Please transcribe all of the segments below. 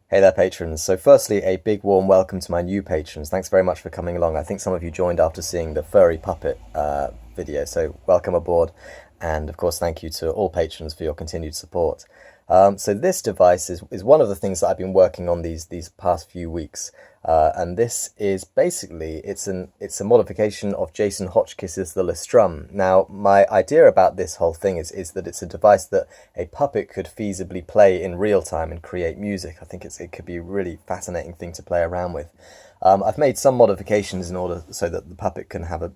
Hey there, patrons. So, firstly, a big warm welcome to my new patrons. Thanks very much for coming along. I think some of you joined after seeing the furry puppet video, so welcome aboard. And of course, thank you to all patrons for your continued support. So this device is one of the things that I've been working on these past few weeks, and this is basically it's a modification of Jason Hotchkiss's the Lestrum. Now, my idea about this whole thing is that it's a device that a puppet could feasibly play in real time and create music. I think it could be a really fascinating thing to play around with. I've made some modifications in order so that the puppet can have a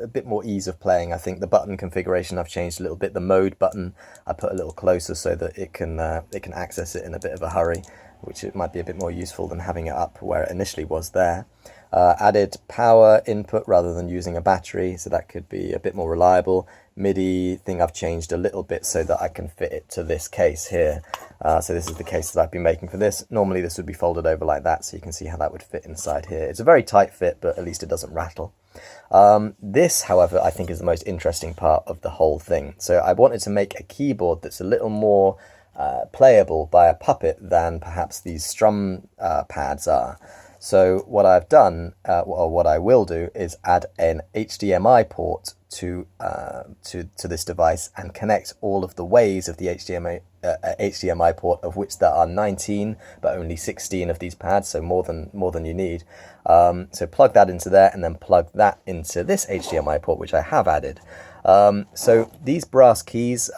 bit more ease of playing. I think the button configuration I've changed a little bit. The mode button I put a little closer so that it can access it in a bit of a hurry, which it might be a bit more useful than having it up where it initially was there. Added power input rather than using a battery, so that could be a bit more reliable. MIDI thing I've changed a little bit so that I can fit it to this case here. So this is the case that I've been making for this. Normally this would be folded over like that, so you can see how that would fit inside here. It's a very tight fit, but at least it doesn't rattle. This, however, I think is the most interesting part of the whole thing. So I wanted to make a keyboard that's a little more playable by a puppet than perhaps these strum pads are. So what I've done, or what I will do, is add an HDMI port to this device and connect all of the ways of the HDMI port, of which there are 19, but only 16 of these pads, so more than you need. So plug that into there, and then plug that into this HDMI port, which I have added. So these brass keys,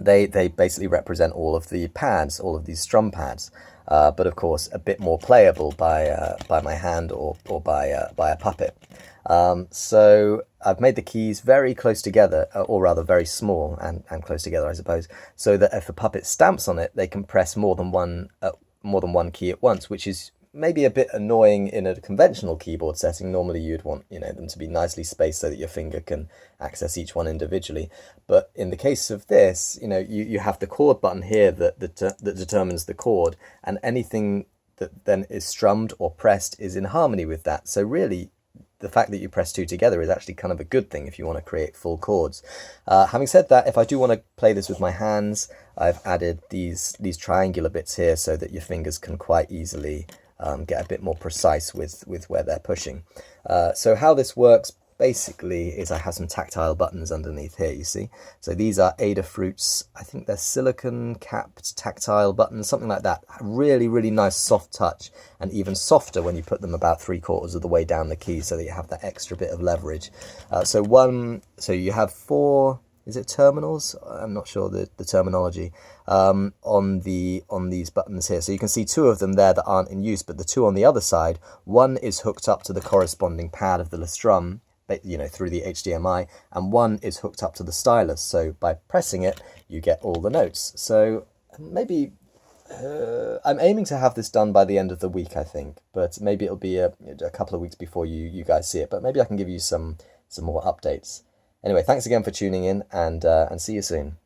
they basically represent all of the pads, all of these strum pads. But of course a bit more playable by my hand or by a puppet. So I've made the keys very close together, or rather very small and close together, I suppose, so that if a puppet stamps on it, they can press more than one key at once, which is maybe a bit annoying in a conventional keyboard setting. Normally you'd want them to be nicely spaced so that your finger can access each one individually. But in the case of this, you have the chord button here that determines the chord, and anything that then is strummed or pressed is in harmony with that. So really, the fact that you press two together is actually kind of a good thing if you want to create full chords. Having said that, if I do want to play this with my hands, I've added these triangular bits here so that your fingers can quite easily get a bit more precise with where they're pushing. So how this works basically is I have some tactile buttons underneath here, you see. So these are Adafruit's, I think they're silicon capped tactile buttons, something like that. Really, really nice soft touch, and even softer when you put them about 3/4 of the way down the key, so that you have that extra bit of leverage. So you have four, is it terminals? I'm not sure the terminology on these buttons here. So you can see two of them there that aren't in use, but the two on the other side, one is hooked up to the corresponding pad of the Lestrum, through the HDMI, and one is hooked up to the stylus. So by pressing it, you get all the notes. So maybe I'm aiming to have this done by the end of the week, I think, but maybe it'll be a couple of weeks before you guys see it. But maybe I can give you some more updates. Anyway, thanks again for tuning in, and see you soon.